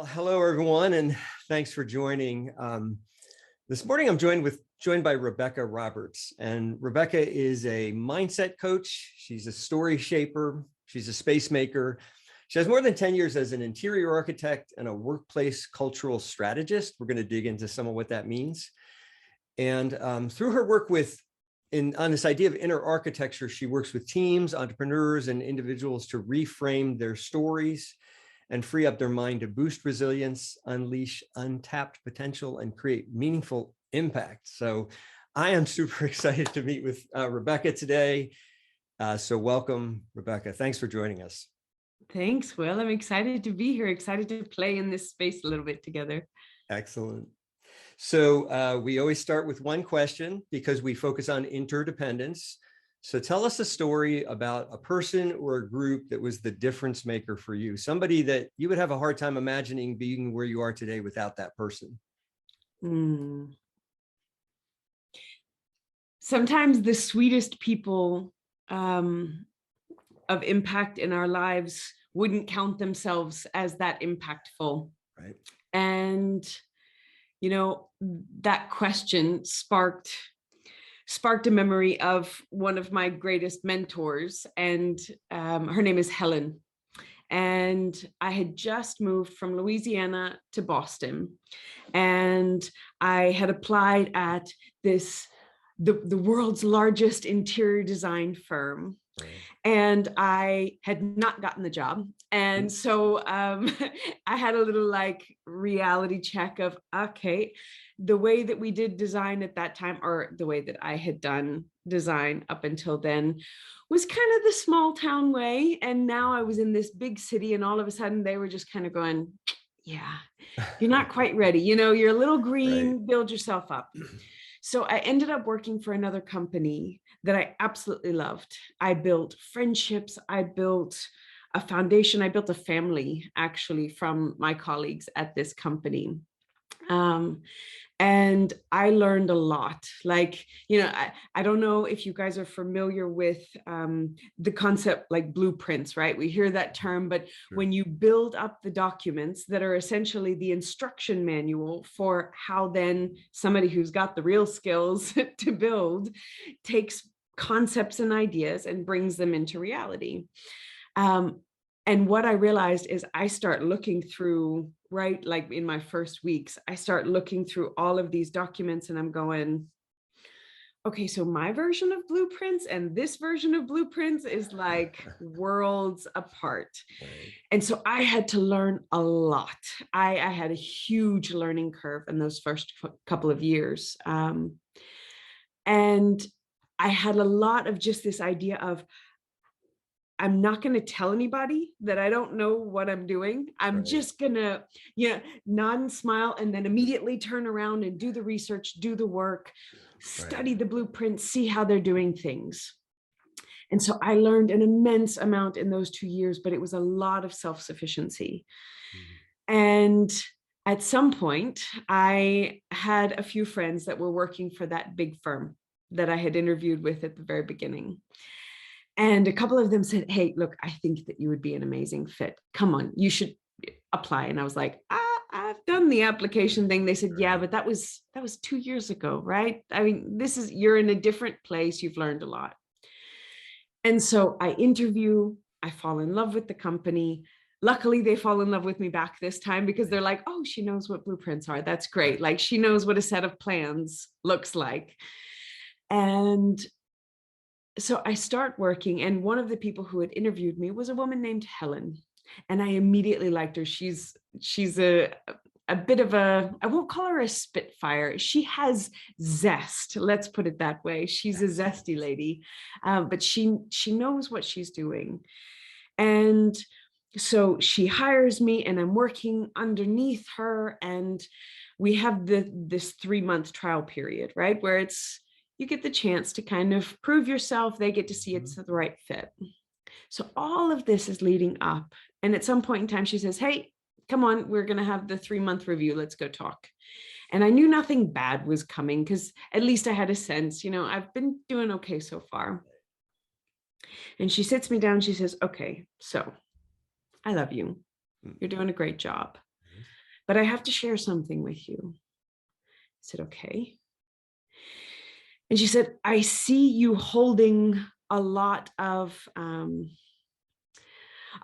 Hello everyone, and thanks for joining. This morning I'm joined by Rebecca Roberts, and Rebecca is a mindset coach. She's a story shaper. She's a space maker. She has more than 10 years as an interior architect and a workplace cultural strategist. We're going to dig into some of what that means. And through her work on this idea of inner architecture, she works with teams, entrepreneurs, and individuals to reframe their stories and free up their mind to boost resilience, unleash untapped potential, and create meaningful impact. So I am super excited to meet with Rebecca today. So welcome, Rebecca. Thanks for joining us. Thanks, Will. I'm excited to be here, excited to play in this space a little bit together. Excellent. So we always start with one question because we focus on interdependence. So tell us a story about a person or a group that was the difference maker for you, somebody that you would have a hard time imagining being where you are today without that person. Sometimes the sweetest people of impact in our lives wouldn't count themselves as that impactful. Right. And, you know, that question sparked a memory of one of my greatest mentors, and her name is Helen. And I had just moved from Louisiana to Boston, and I had applied at the world's largest interior design firm. Right. And I had not gotten the job. And so I had a little reality check of, okay, the way that we did design at that time, or the way that I had done design up until then, was kind of the small town way. And now I was in this big city, and all of a sudden they were just kind of going, yeah, you're not quite ready. You know, you're a little green, right. Build yourself up. So I ended up working for another company that I absolutely loved. I built friendships. I built a foundation. I built a family, actually, from my colleagues at this company. And I learned a lot. I don't know if you guys are familiar with the concept like blueprints, right? We hear that term, but sure. When you build up the documents that are essentially the instruction manual for how then somebody who's got the real skills to build takes concepts and ideas and brings them into reality. And what I realized is I start looking through, right, like in my first weeks, I start looking through all of these documents, and I'm going, okay, so my version of blueprints and this version of blueprints is like worlds apart. Right. And so I had to learn a lot. I had a huge learning curve in those first couple of years. And I had a lot of just this idea of, I'm not going to tell anybody that I don't know what I'm doing. I'm right. Just going to, nod and smile, and then immediately turn around and do the research, do the work, study right. The blueprints, see how they're doing things. And so I learned an immense amount in those 2 years, but it was a lot of self-sufficiency. Mm-hmm. And at some point, I had a few friends that were working for that big firm that I had interviewed with at the very beginning. And a couple of them said, hey, look, I think that you would be an amazing fit. Come on, you should apply. And I was like, I've done the application thing. They said, yeah, but that was 2 years ago, right? I mean, you're in a different place. You've learned a lot. And so I interview, I fall in love with the company. Luckily, they fall in love with me back this time because they're like, oh, she knows what blueprints are. That's great. Like, she knows what a set of plans looks like. And so I start working, and one of the people who had interviewed me was a woman named Helen, and I immediately liked her. She's a bit of I won't call her a spitfire. She has zest. Let's put it that way. She's a zesty lady, but she knows what she's doing. And so she hires me, and I'm working underneath her, and we have this 3-month trial period, right? Where you get the chance to kind of prove yourself. They get to see it's the right fit. So all of this is leading up. And at some point in time, she says, hey, come on, we're going to have the 3-month review. Let's go talk. And I knew nothing bad was coming because at least I had a sense, I've been doing okay so far. And she sits me down. She says, okay, so I love you. You're doing a great job. but I have to share something with you. I said, okay. And she said, I see you holding a lot of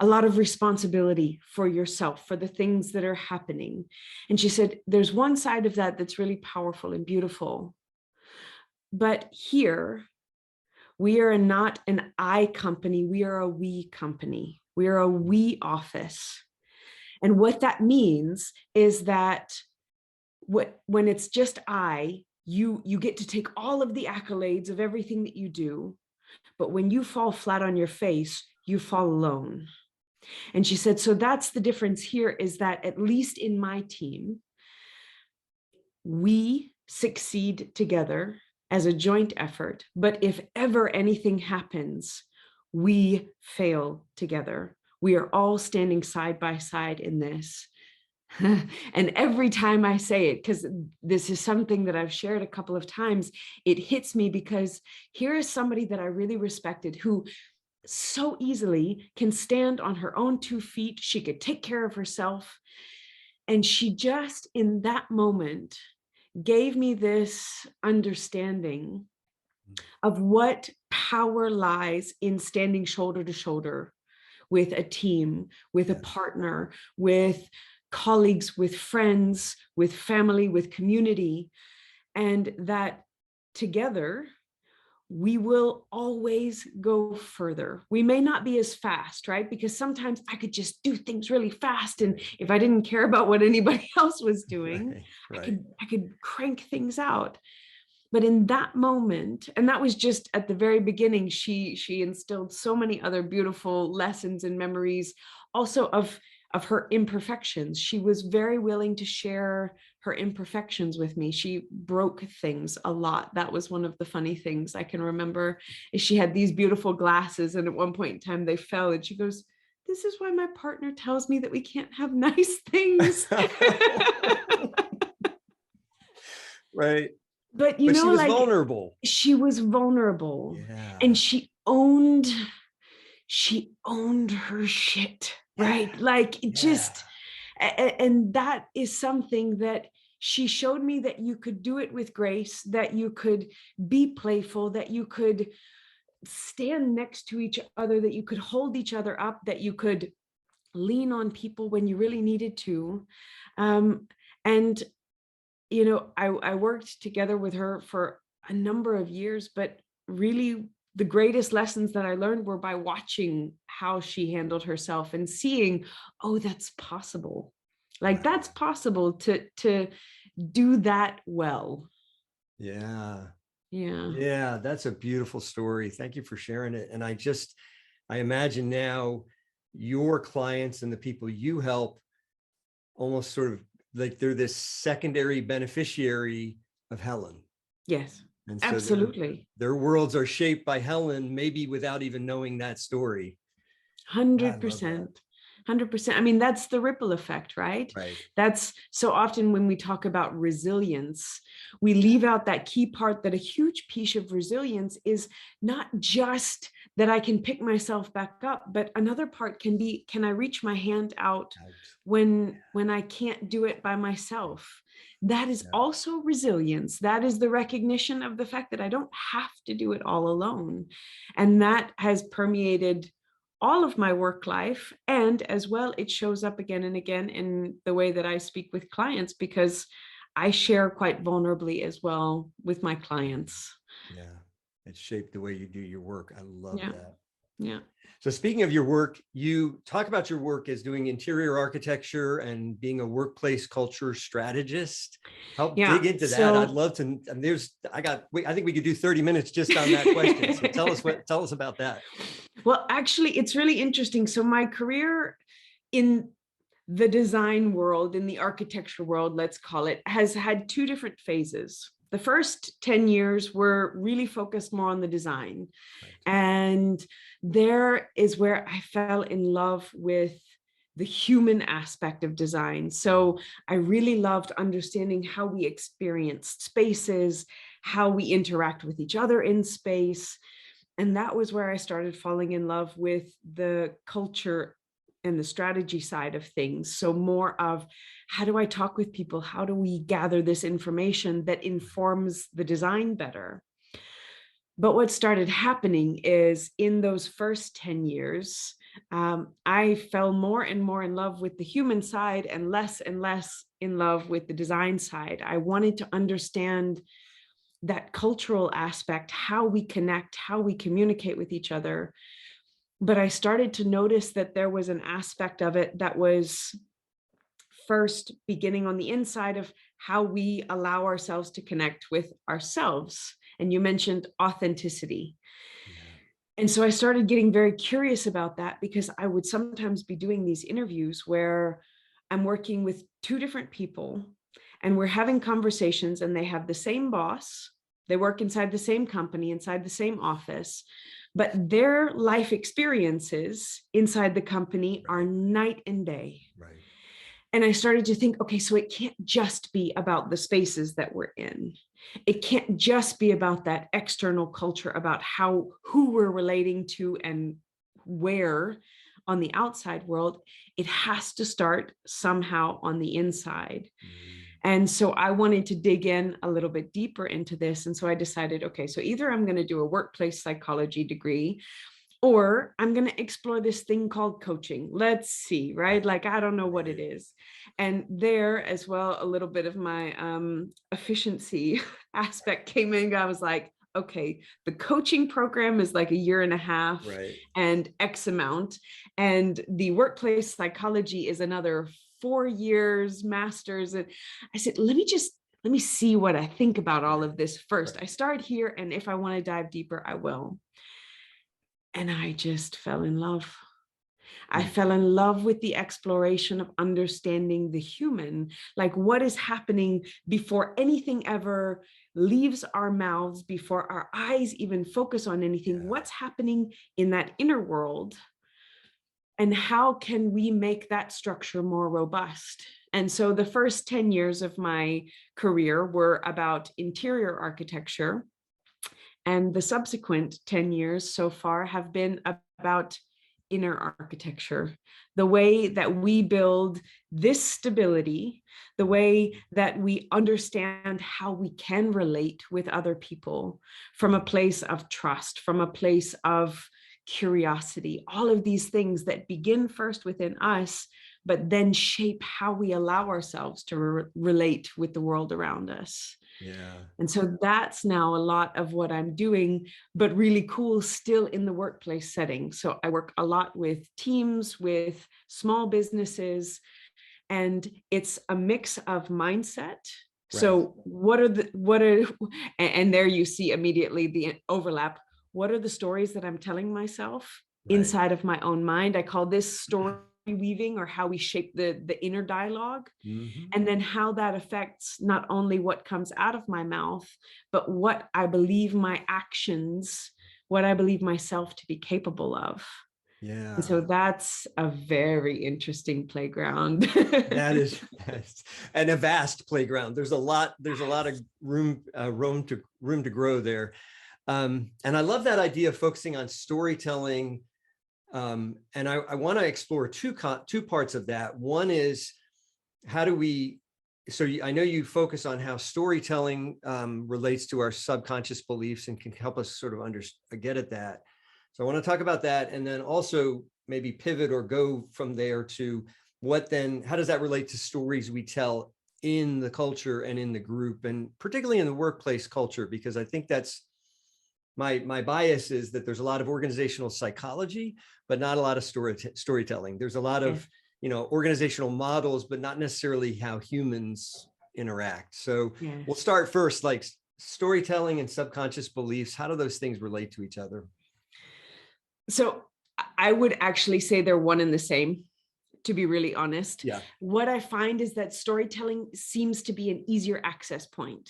responsibility for yourself, for the things that are happening. And she said, there's one side of that that's really powerful and beautiful. But here, we are not an I company, we are a we company. We are a we office. And what that means is that when it's just you get to take all of the accolades of everything that you do. But when you fall flat on your face, you fall alone. And she said, so that's the difference here, is that at least in my team, we succeed together as a joint effort. But if ever anything happens, we fail together. We are all standing side by side in this. And every time I say it, because this is something that I've shared a couple of times, it hits me, because here is somebody that I really respected, who so easily can stand on her own 2 feet. She could take care of herself. And she just, in that moment, gave me this understanding of what power lies in standing shoulder to shoulder with a team, with a partner, with colleagues, with friends, with family, with community, and that together we will always go further. We may not be as fast, right? Because sometimes I could just do things really fast, and if I didn't care about what anybody else was doing, I could crank things out. But in that moment, and that was just at the very beginning, she instilled so many other beautiful lessons and memories, also of her imperfections. She was very willing to share her imperfections with me. She broke things a lot. That was one of the funny things I can remember, is she had these beautiful glasses, and at one point in time they fell, and she goes, this is why my partner tells me that we can't have nice things. Right. But she was vulnerable. She was vulnerable. Yeah. And she owned her shit, right? And that is something that she showed me, that you could do it with grace, that you could be playful, that you could stand next to each other, that you could hold each other up, that you could lean on people when you really needed to. And I worked together with her for a number of years, but really the greatest lessons that I learned were by watching how she handled herself and seeing, oh, that's possible. That's possible to do that well. Yeah. Yeah. Yeah. That's a beautiful story. Thank you for sharing it. And I imagine now your clients and the people you help almost sort of like they're this secondary beneficiary of Helen. Yes, and so absolutely. Their worlds are shaped by Helen, maybe without even knowing that story. 100%. 100%. I mean, that's the ripple effect, right? That's so often when we talk about resilience, we leave out that key part, that a huge piece of resilience is not just that I can pick myself back up, but another part can be, can I reach my hand out when I can't do it by myself? That is also resilience. That is the recognition of the fact that I don't have to do it all alone. And that has permeated all of my work life. And as well, it shows up again and again in the way that I speak with clients, because I share quite vulnerably as well with my clients. Yeah, it shaped the way you do your work. I love that. Yeah. So speaking of your work, you talk about your work as doing interior architecture and being a workplace culture strategist. Help dig into that. I'd love to. I think we could do 30 minutes just on that question. So tell us about that. Well, actually, it's really interesting. So my career in the design world, in the architecture world, let's call it, has had 2 different phases. The first 10 years were really focused more on the design. And there is where I fell in love with the human aspect of design. So I really loved understanding how we experienced spaces, how we interact with each other in space. And that was where I started falling in love with the culture and the strategy side of things. So more of, how do I talk with people? How do we gather this information that informs the design better? But what started happening is, in those first 10 years, I fell more and more in love with the human side and less in love with the design side. I wanted to understand that cultural aspect, how we connect, how we communicate with each other. But I started to notice that there was an aspect of it that was first beginning on the inside of how we allow ourselves to connect with ourselves. And you mentioned authenticity. Yeah. And so I started getting very curious about that, because I would sometimes be doing these interviews where I'm working with two different people and we're having conversations, and they have the same boss. They work inside the same company, inside the same office, but their life experiences inside the company are night and day. Right. And I started to think, okay, so it can't just be about the spaces that we're in. It can't just be about that external culture, about who we're relating to and where on the outside world. It has to start somehow on the inside. And so I wanted to dig in a little bit deeper into this. And so I decided, okay, so either I'm going to do a workplace psychology degree, or I'm going to explore this thing called coaching. Let's see, right? Like, I don't know what it is. And there as well, a little bit of my efficiency aspect came in. I was like, okay, the coaching program is like 1.5 years and X amount. And the workplace psychology is another 4 years, master's. And I said, let me see what I think about all of this first. I start here, and if I want to dive deeper, I will. And I just fell in love. I fell in love with the exploration of understanding the human, like what is happening before anything ever leaves our mouths, before our eyes even focus on anything. What's happening in that inner world? And how can we make that structure more robust? And so the first 10 years of my career were about interior architecture. And the subsequent 10 years so far have been about inner architecture, the way that we build this stability, the way that we understand how we can relate with other people from a place of trust, from a place of curiosity, all of these things that begin first within us, but then shape how we allow ourselves to relate with the world around us. Yeah. And so that's now a lot of what I'm doing, but really cool, still in the workplace setting. So I work a lot with teams, with small businesses, and it's a mix of mindset. So and there you see immediately the overlap. What are the stories that I'm telling myself inside of my own mind? I call this story weaving, or how we shape the inner dialogue. And then how that affects not only what comes out of my mouth, but what I believe my actions, what I believe myself to be capable of. Yeah. And so that's a very interesting playground. That is, and a vast playground. There's a lot of room to grow there. And I love that idea of focusing on storytelling. And I want to explore two parts of that. One is, how do we, I know you focus on how storytelling relates to our subconscious beliefs and can help us sort of get at that. So I want to talk about that, and then also maybe pivot or go from there to how does that relate to stories we tell in the culture and in the group, and particularly in the workplace culture, because I think that's my bias is that there's a lot of organizational psychology, but not a lot of storytelling. There's a lot of, organizational models, but not necessarily how humans interact. So we'll start first, like storytelling and subconscious beliefs. How do those things relate to each other? So I would actually say they're one and the same, to be really honest. Yeah. What I find is that storytelling seems to be an easier access point.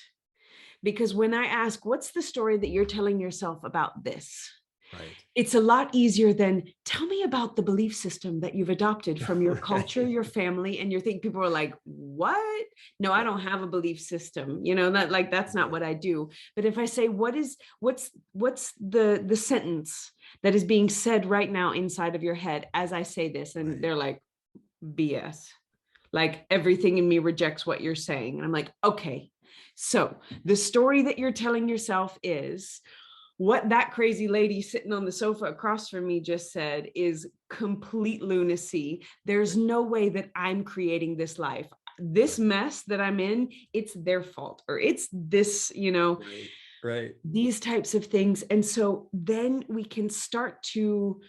Because when I ask, what's the story that you're telling yourself about this? Right. It's a lot easier than tell me about the belief system that you've adopted from your culture, Right. your family, and your thing. People are like, what? No, I don't have a belief system. You know, that like that's not what I do. But if I say, what's the sentence that is being said right now inside of your head as I say this? And Right. they're like, BS. Like everything in me rejects what you're saying. And I'm like, okay. So the story that you're telling yourself is what that crazy lady sitting on the sofa across from me just said is complete lunacy. There's no way that I'm creating this life. This mess that I'm in, it's their fault, or it's this, you know, Right. Right. these types of things. And so then we can start to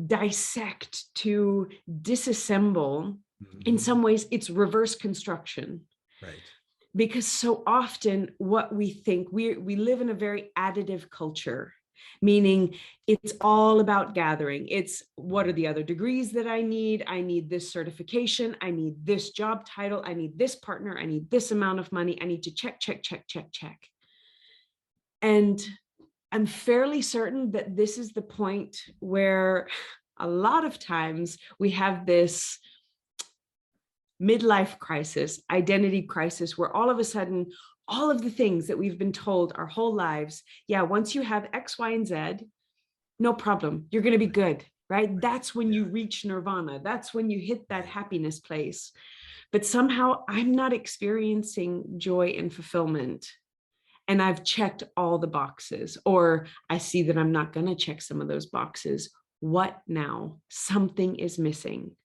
dissect, to disassemble. In some ways, it's reverse construction. Right. Because so often what we think, we live in a very additive culture, meaning it's all about gathering. It's what are the other degrees that I need? I need this certification. I need this job title. I need this partner. I need this amount of money. I need to check, check, check, check, check. And I'm fairly certain that this is the point where a lot of times we have this midlife crisis, identity crisis, where all of a sudden, all of the things that we've been told our whole lives, yeah, once you have X, Y, and Z, no problem, you're going to be good, right? That's when you reach nirvana. That's when you hit that happiness place. But somehow I'm not experiencing joy and fulfillment. And I've checked all the boxes, or I see that I'm not going to check some of those boxes. What now? Something is missing.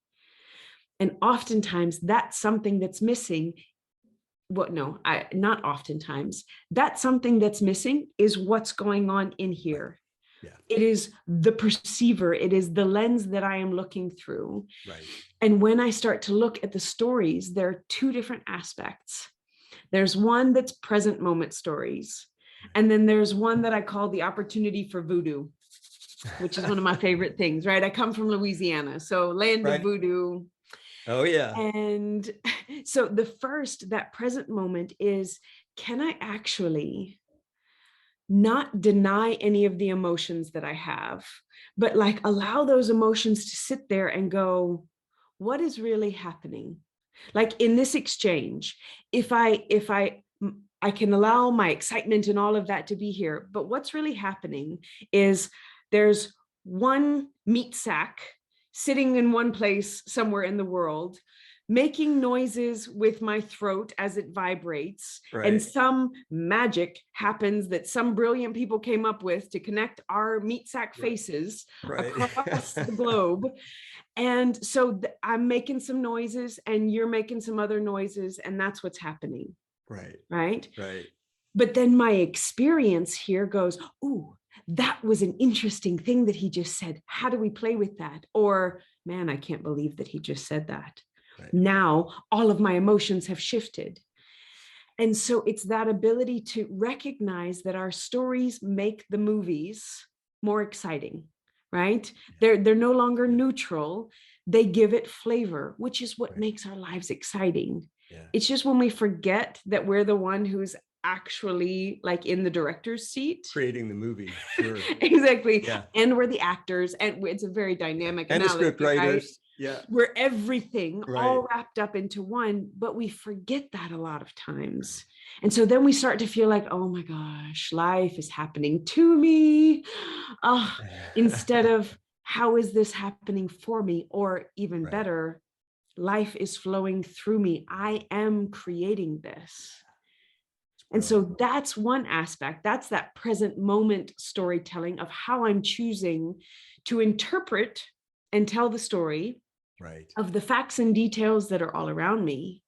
And oftentimes that's something that's missing. Not oftentimes. That's something that's missing is what's going on in here. Yeah. It is the perceiver. It is the lens that I am looking through. Right. And when I start to look at the stories, there are two different aspects. There's one that's present moment stories. And then there's one that I call the opportunity for voodoo, which is one of my favorite things, right? I come from Louisiana, so land of voodoo. Oh, yeah. And so the first, that present moment is, can I actually not deny any of the emotions that I have, but like allow those emotions to sit there and go, what is really happening? Like in this exchange, if I can allow my excitement and all of that to be here, but what's really happening is there's one meat sack sitting in one place somewhere in the world, making noises with my throat as it vibrates. Right. And some magic happens that some brilliant people came up with to connect our meat sack faces across the globe. And so I'm making some noises and you're making some other noises, and that's what's happening. Right. Right. Right. But then my experience here goes, ooh, that was an interesting thing that he just said. How do we play with that? Or, man, I can't believe that he just said that. Right. Now, all of my emotions have shifted. And so it's that ability to recognize that our stories make the movies more exciting, right? They're no longer neutral. They give it flavor, which is what makes our lives exciting. Yeah. It's just when we forget that we're the one who's actually like in the director's seat creating the movie. Sure. Exactly. Yeah. And we're the actors, and it's a very dynamic and analogy, the script writers. Right? Yeah, we're everything all wrapped up into one, but we forget that a lot of times. And so then we start to feel like, oh my gosh, life is happening to me, instead of how is this happening for me? Or even better, life is flowing through me. I am creating this. And so that's one aspect. That's that present moment storytelling of how I'm choosing to interpret and tell the story of the facts and details that are all around me.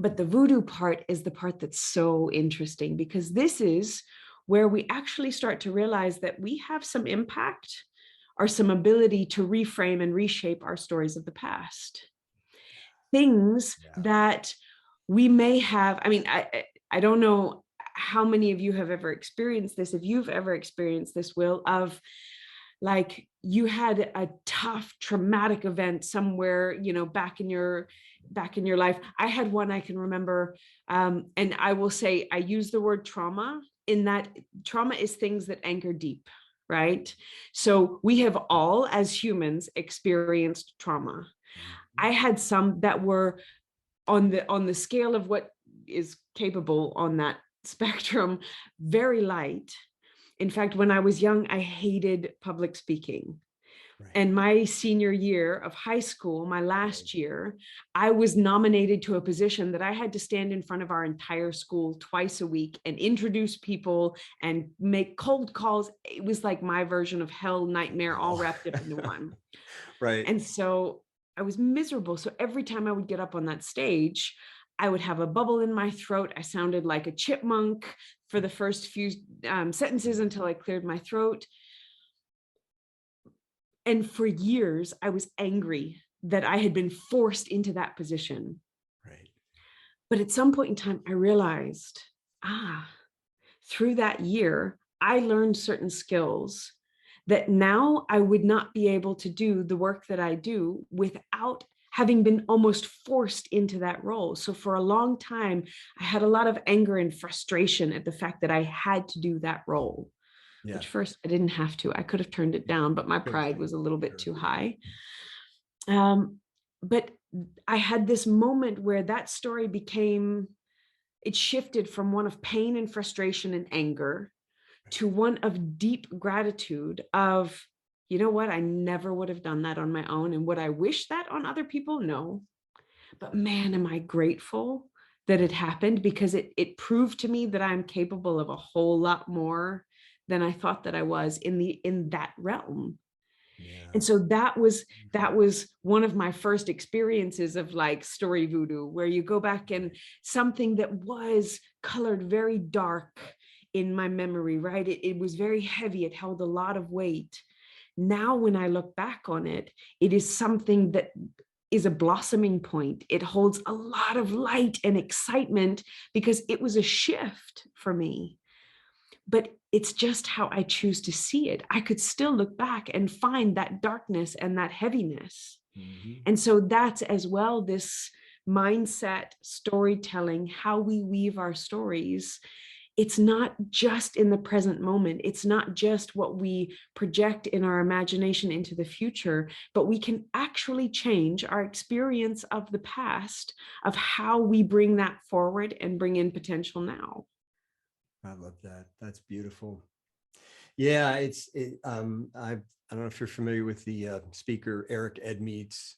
But the voodoo part is the part that's so interesting, because this is where we actually start to realize that we have some impact or some ability to reframe and reshape our stories of the past. Things that we may have, I mean, I don't know how many of you have ever experienced this. If you've ever experienced this, Will, of like you had a tough, traumatic event somewhere, you know, back in your life. I had one I can remember, and I will say I use the word trauma in that trauma is things that anchor deep. right? So we have all, as humans, experienced trauma. I had some that were on the scale of what is capable on that spectrum, very light. In fact, when I was young, I hated public speaking. Right. And my senior year of high school, my last year, I was nominated to a position that I had to stand in front of our entire school twice a week and introduce people and make cold calls. It was like my version of hell nightmare all wrapped up into one. Right. And so I was miserable. So every time I would get up on that stage, I would have a bubble in my throat. I sounded like a chipmunk for the first few sentences until I cleared my throat. And for years, I was angry that I had been forced into that position. Right. But at some point in time, I realized, through that year, I learned certain skills that now I would not be able to do the work that I do without having been almost forced into that role. So for a long time, I had a lot of anger and frustration at the fact that I had to do that role. Yeah. Which first I didn't have to. I could have turned it down, but my pride was a little bit too high. But I had this moment where that story it shifted from one of pain and frustration and anger to one of deep gratitude of, you know what, I never would have done that on my own. And would I wish that on other people? No. But man, am I grateful that it happened, because it proved to me that I'm capable of a whole lot more than I thought that I was in that realm. Yeah. And so that was one of my first experiences of like story voodoo, where you go back and something that was colored very dark in my memory, right? It was very heavy. It held a lot of weight. Now, when I look back on it, it is something that is a blossoming point. It holds a lot of light and excitement because it was a shift for me. But it's just how I choose to see it. I could still look back and find that darkness and that heaviness. Mm-hmm. And so that's as well this mindset, storytelling, how we weave our stories. It's not just in the present moment. It's not just what we project in our imagination into the future, but we can actually change our experience of the past, of how we bring that forward and bring in potential now. I love that. That's beautiful. Yeah, I don't know if you're familiar with the speaker Eric Edmeades.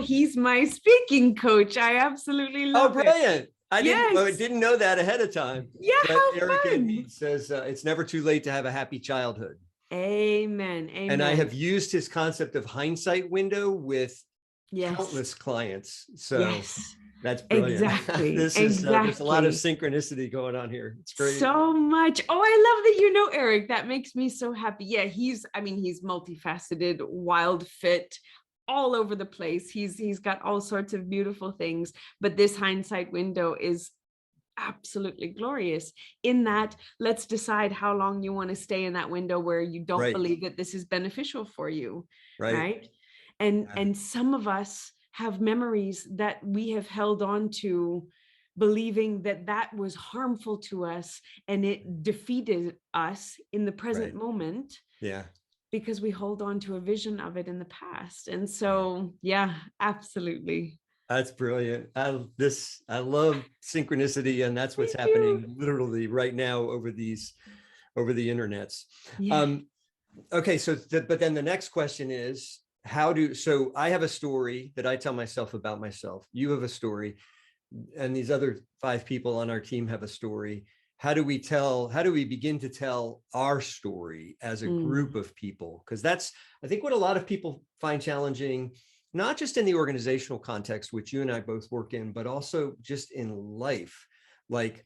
He's my speaking coach. I absolutely love it. Brilliant. I Yes. didn't know that ahead of time. Yeah, But how Eric fun. Edmeades says it's never too late to have a happy childhood. Amen. Amen. And I have used his concept of hindsight window with Yes. countless clients. So yes. that's brilliant. Exactly. There's a lot of synchronicity going on here. It's great. So much. Oh, I love that you know Eric. That makes me so happy. Yeah, he's multifaceted, wild fit, all over the place. He's got all sorts of beautiful things, but this hindsight window is absolutely glorious in that let's decide how long you want to stay in that window where you don't believe that this is beneficial for you. Right. And some of us have memories that we have held on to, believing that that was harmful to us and it defeated us in the present moment. Yeah. Because we hold on to a vision of it in the past. And so, yeah, absolutely. That's brilliant. I love synchronicity, and that's what's happening literally right now over the internets. Yeah. Okay. So, but then the next question is, so I have a story that I tell myself about myself. You have a story, and these other 5 people on our team have a story. How do we begin to tell our story as a group of people? Because that's, I think, what a lot of people find challenging, not just in the organizational context, which you and I both work in, but also just in life. Like,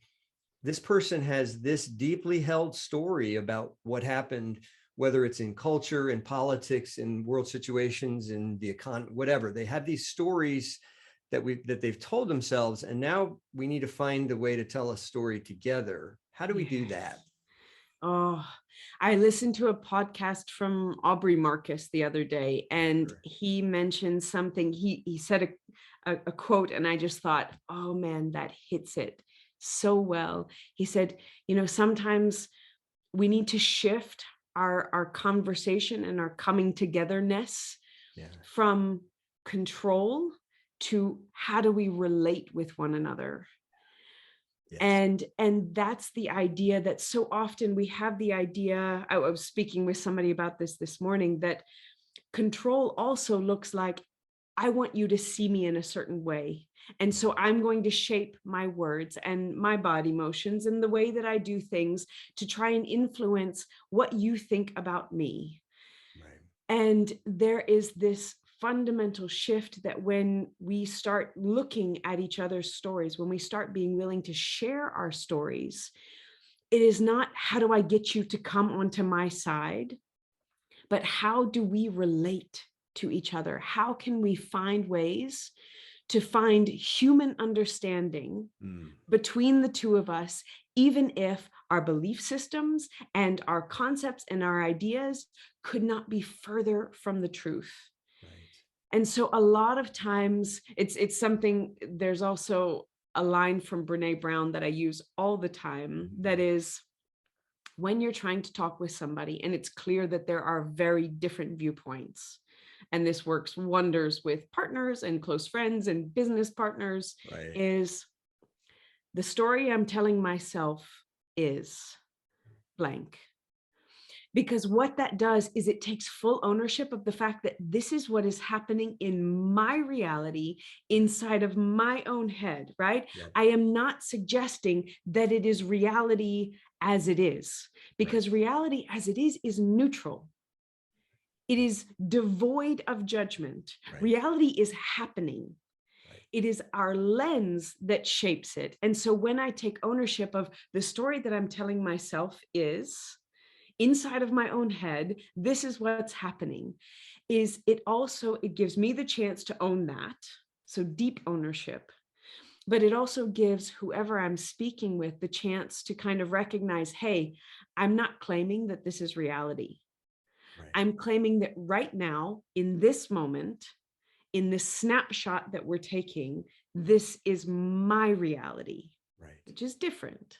this person has this deeply held story about what happened, whether it's in culture, in politics, in world situations, in the economy, whatever. They have these stories that they've told themselves, and now we need to find a way to tell a story together. How do we do that? Oh, I listened to a podcast from Aubrey Marcus the other day, and he mentioned something. He said a quote, and I just thought, oh man, that hits it so well. He said, sometimes we need to shift our conversation and our coming togetherness Yeah. from control to how do we relate with one another. Yes. And that's the idea that so often we have the idea. I was speaking with somebody about this morning, that control also looks like, I want you to see me in a certain way. And so I'm going to shape my words and my body motions and the way that I do things to try and influence what you think about me. Right. And there is this fundamental shift that when we start looking at each other's stories, when we start being willing to share our stories, it is not, how do I get you to come onto my side? But how do we relate to each other? How can we find ways to find human understanding between the two of us, even if our belief systems and our concepts and our ideas could not be further from the truth? Right. And so a lot of times it's something, there's also a line from Brene Brown that I use all the time, that is, when you're trying to talk with somebody and it's clear that there are very different viewpoints, and this works wonders with partners and close friends and business partners, Right. is the story I'm telling myself is blank. Because what that does is it takes full ownership of the fact that this is what is happening in my reality inside of my own head, right? Yep. I am not suggesting that it is reality as it is, because reality as it is neutral. It is devoid of judgment. Right. Reality is happening. Right. It is our lens that shapes it. And so when I take ownership of the story that I'm telling myself is inside of my own head, this is what's happening, is it also, it gives me the chance to own that. So deep ownership. But it also gives whoever I'm speaking with the chance to kind of recognize, hey, I'm not claiming that this is reality. Right. I'm claiming that right now, in this moment, in this snapshot that we're taking, this is my reality, Right. which is different.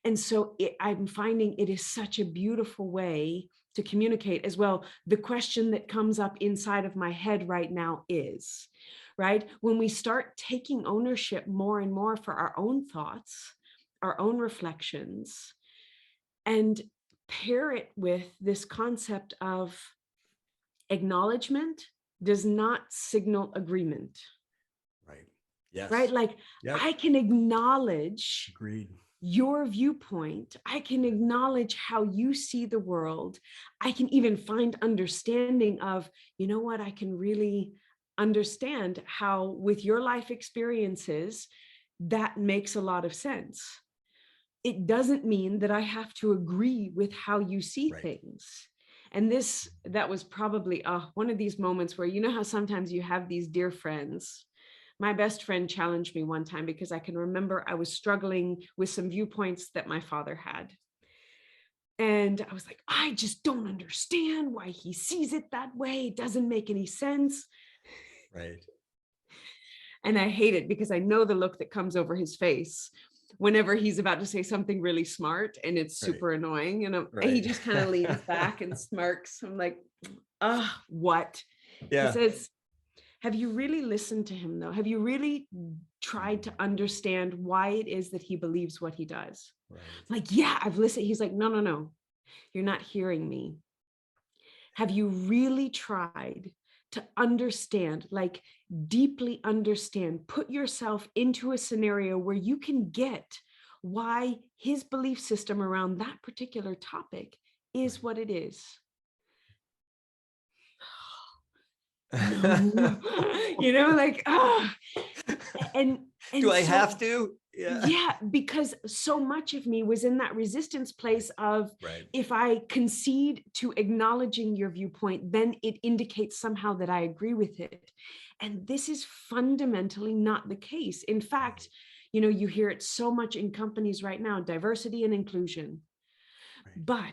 And so I'm finding it is such a beautiful way to communicate as well. The question that comes up inside of my head right now is, right, when we start taking ownership more and more for our own thoughts, our own reflections, and pair it with this concept of acknowledgement does not signal agreement. Right. Yes. Right? Like, yep. I can acknowledge Agreed. your viewpoint. I can acknowledge how you see the world. I can even find understanding of, you know what, I can really understand how with your life experiences, that makes a lot of sense. It doesn't mean that I have to agree with how you see things. And that was probably one of these moments where, you know how sometimes you have these dear friends. My best friend challenged me one time because I can remember I was struggling with some viewpoints that my father had. And I was like, I just don't understand why he sees it that way. It doesn't make any sense. Right. And I hate it because I know the look that comes over his face whenever he's about to say something really smart and it's super annoying. And he just kind of leans back and smirks. I'm like, what? Yeah. He says, have you really listened to him though? Have you really tried to understand why it is that he believes what he does? Right. Like, yeah, I've listened. He's like, no, you're not hearing me. Have you really tried to understand, like deeply understand, put yourself into a scenario where you can get why his belief system around that particular topic is what it is? No, like, and do I so, have to? Yeah, because so much of me was in that resistance place of, if I concede to acknowledging your viewpoint, then it indicates somehow that I agree with it. And this is fundamentally not the case. In fact, you hear it so much in companies right now, diversity and inclusion. But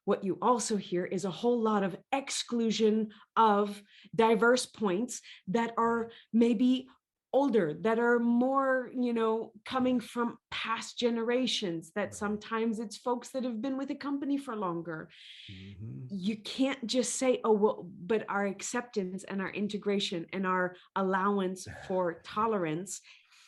what you also hear is a whole lot of exclusion of diverse points that are maybe older, that are more, coming from past generations, that sometimes it's folks that have been with a company for longer. You can't just say, oh, well, but our acceptance and our integration and our allowance for tolerance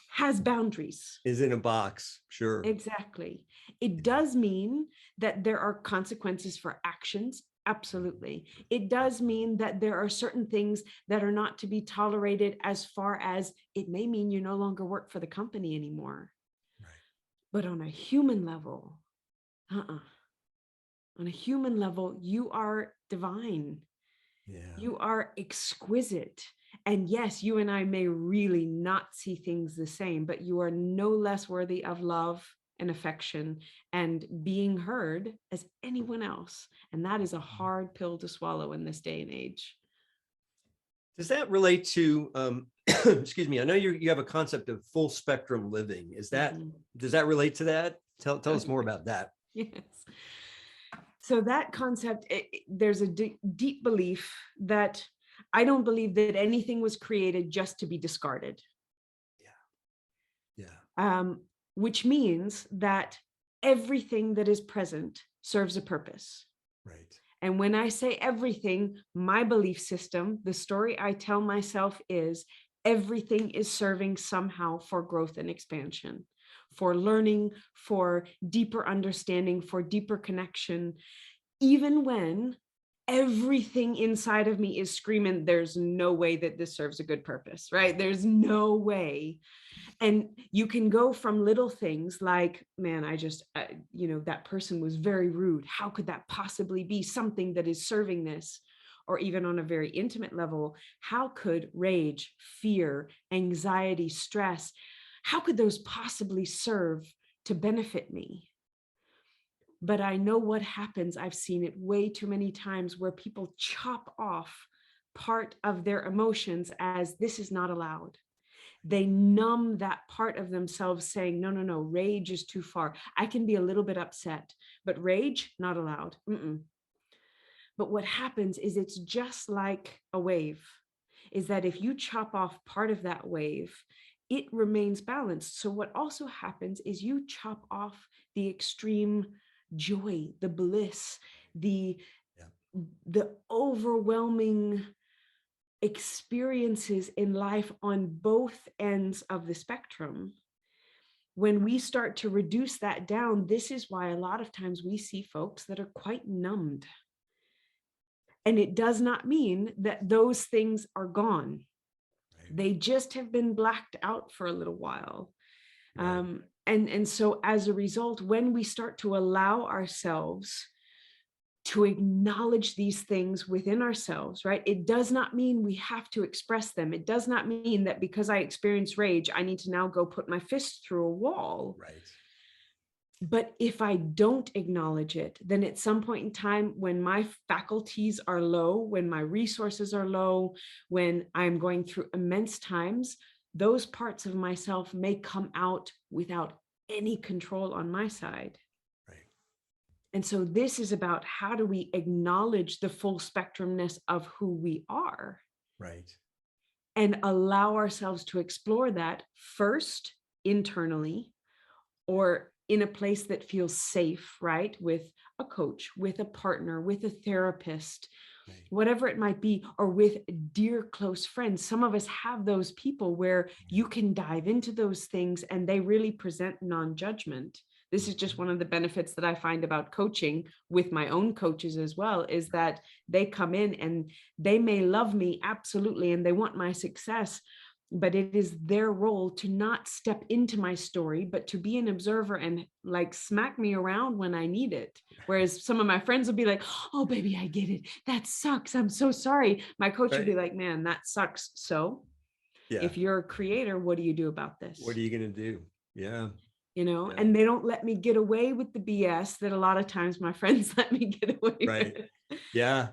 has boundaries. Is in a box. Sure. Exactly. It does mean that there are consequences for actions. Absolutely. It does mean that there are certain things that are not to be tolerated, as far as it may mean you no longer work for the company anymore. Right. But on a human level, on a human level, you are divine. Yeah. You are exquisite. And yes, you and I may really not see things the same, but you are no less worthy of love and affection and being heard as anyone else. And that is a hard pill to swallow in this day and age. Does that relate to, excuse me, I know you have a concept of full spectrum living. Is that, does that relate to that? Tell us more about that. Yes. So that concept, there's a deep belief that I don't believe that anything was created just to be discarded. Yeah. Which means that everything that is present serves a purpose. Right. And when I say everything, my belief system, the story I tell myself is everything is serving somehow for growth and expansion, for learning, for deeper understanding, for deeper connection, even when everything inside of me is screaming, there's no way that this serves a good purpose, right? There's no way. And you can go from little things like, man, that person was very rude. How could that possibly be something that is serving this? Or even on a very intimate level, how could rage, fear, anxiety, stress, how could those possibly serve to benefit me? But I know what happens. I've seen it way too many times where people chop off part of their emotions as this is not allowed. They numb that part of themselves saying, no, rage is too far. I can be a little bit upset, but rage, not allowed. But what happens is it's just like a wave, is that if you chop off part of that wave, it remains balanced. So what also happens is you chop off the extreme joy, the bliss, the overwhelming experiences in life on both ends of the spectrum. When we start to reduce that down, this is why a lot of times we see folks that are quite numbed. And it does not mean that those things are gone. Right. They just have been blacked out for a little while. Right. And so as a result, when we start to allow ourselves to acknowledge these things within ourselves, right? It does not mean we have to express them. It does not mean that because I experience rage, I need to now go put my fist through a wall. Right. But if I don't acknowledge it, then at some point in time, when my faculties are low, when my resources are low, when I'm going through immense times, those parts of myself may come out without any control on my side. Right. And so this is about how do we acknowledge the full spectrumness of who we are. Right. And allow ourselves to explore that first internally, or in a place that feels safe, right? With a coach, with a partner, with a therapist, right, whatever it might be, or with dear close friends. Some of us have those people where you can dive into those things and they really present non-judgment. This is just one of the benefits that I find about coaching with my own coaches as well, is that they come in and they may love me, absolutely, and they want my success, but it is their role to not step into my story, but to be an observer and like smack me around when I need it. Whereas some of my friends will be like, oh, baby, I get it. That sucks. I'm so sorry. My coach would be like, man, that sucks. So if you're a creator, what do you do about this? What are you going to do? Yeah. And they don't let me get away with the BS that a lot of times my friends let me get away with. Yeah.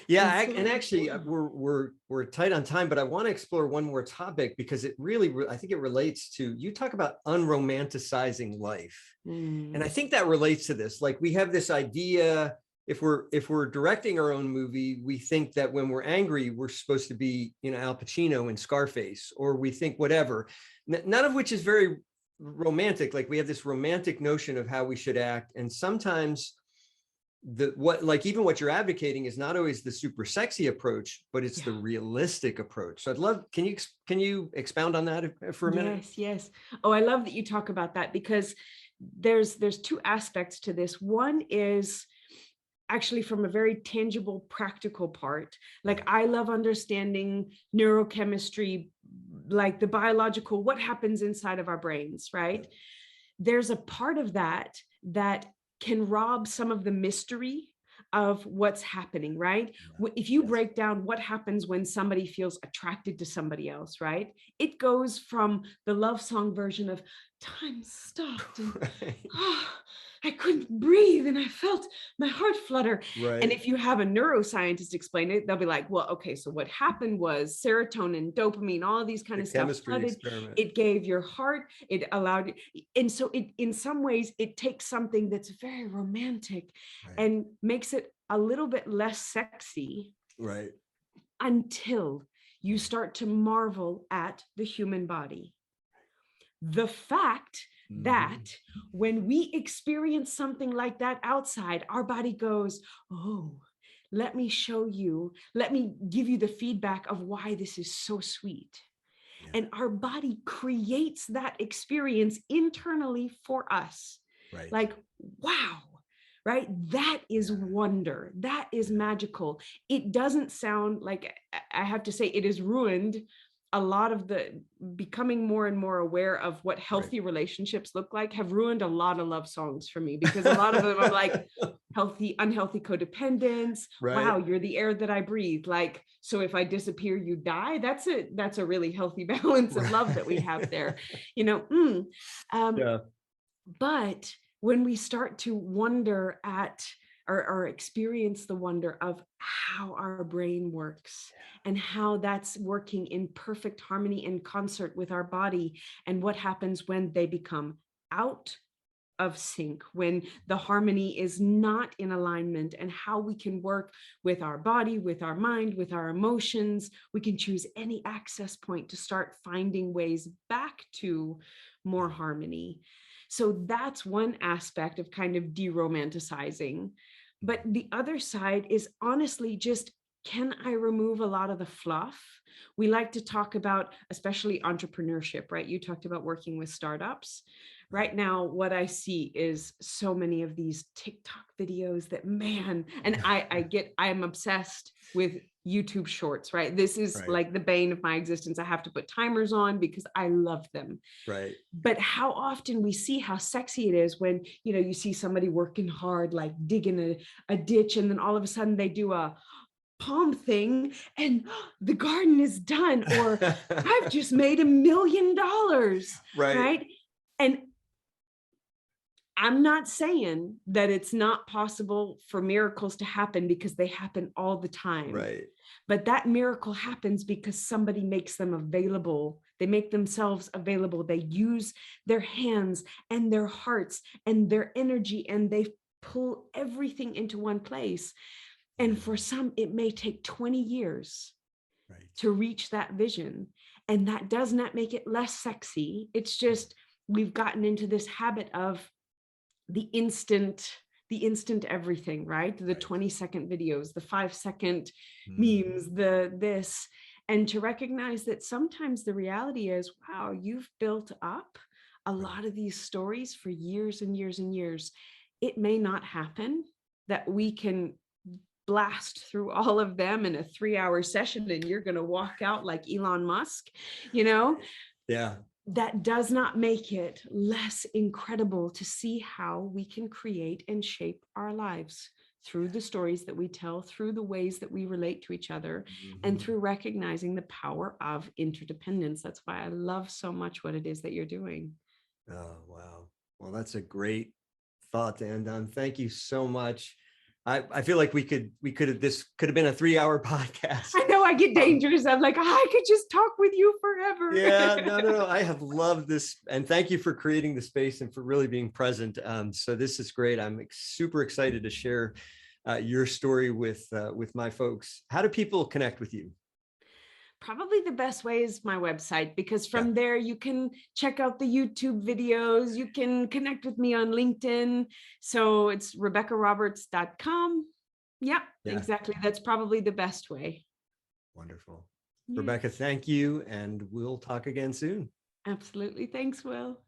And actually we're tight on time, but I want to explore one more topic because it really, I think it relates to, you talk about unromanticizing life. And I think that relates to this. Like we have this idea, if we're directing our own movie, we think that when we're angry, we're supposed to be, Al Pacino in Scarface, or we think whatever, none of which is very romantic, like we have this romantic notion of how we should act. And sometimes even what you're advocating is not always the super sexy approach, but it's the realistic approach. So I'd love, can you expound on that for a minute? Yes. Oh, I love that you talk about that, because there's two aspects to this. One is actually from a very tangible, practical part. Like, I love understanding neurochemistry, like the biological, what happens inside of our brains, right? There's a part of that that can rob some of the mystery of what's happening, right? If you break down what happens when somebody feels attracted to somebody else, right? It goes from the love song version of time stopped and I couldn't breathe and I felt my heart flutter. Right. And if you have a neuroscientist explain it, they'll be like, well, okay, so what happened was serotonin, dopamine, all of these kind of stuff flooded. It gave your heart, it allowed, and so it, in some ways, it takes something that's very romantic and makes it a little bit less sexy. Right. Until you start to marvel at the human body. The fact that when we experience something like that outside, our body goes, oh, let me show you, let me give you the feedback of why this is so sweet. And our body creates that experience internally for us. Like, wow, right? That is wonder. That is magical. It doesn't sound like, I have to say, it has ruined a lot of the becoming more and more aware of what healthy relationships look like, have ruined a lot of love songs for me, because a lot of them are like healthy, unhealthy codependence. Wow, you're the air that I breathe. Like, so if I disappear, you die. That's a really healthy balance of love that we have there, you know. But when we start to wonder at or experience the wonder of how our brain works and how that's working in perfect harmony and concert with our body, and what happens when they become out of sync, when the harmony is not in alignment, and how we can work with our body, with our mind, with our emotions. We can choose any access point to start finding ways back to more harmony. So that's one aspect of kind of de-romanticizing. But the other side is honestly just, can I remove a lot of the fluff? We like to talk about, especially entrepreneurship, right? You talked about working with startups. Right now, what I see is so many of these TikTok videos that, man, and I am obsessed with YouTube shorts, right? This is like the bane of my existence. I have to put timers on because I love them. Right. But how often we see how sexy it is when, you know, you see somebody working hard, like digging a ditch, and then all of a sudden they do a palm thing and the garden is done, or I've just made $1 million. Right. And I'm not saying that it's not possible for miracles to happen, because they happen all the time. Right. But that miracle happens because somebody makes them available. They make themselves available. They use their hands and their hearts and their energy, and they pull everything into one place. And for some, it may take 20 years to reach that vision. And that does not make it less sexy. It's just, we've gotten into this habit of the instant everything, right? The 20-second videos, the 5-second memes, this, and to recognize that sometimes the reality is, wow, you've built up a lot of these stories for years and years and years. It may not happen that we can blast through all of them in a 3-hour session and you're going to walk out like Elon Musk, you know? Yeah. That does not make it less incredible to see how we can create and shape our lives through the stories that we tell, through the ways that we relate to each other, and through recognizing the power of interdependence. That's why I love so much what it is that you're doing. Oh, wow. Well, that's a great thought to end on. Thank you so much. I feel like this could have been a 3-hour podcast. I know, I get dangerous. I'm like, I could just talk with you forever. Yeah, no. I have loved this. And thank you for creating the space and for really being present. So this is great. I'm super excited to share your story with my folks. How do people connect with you? probably the best way is my website, because from there you can check out the YouTube videos, you can connect with me on LinkedIn. So it's RebeccaRoberts.com. Yeah, exactly. That's probably the best way. Wonderful. Rebecca, thank you. And we'll talk again soon. Absolutely. Thanks, Will.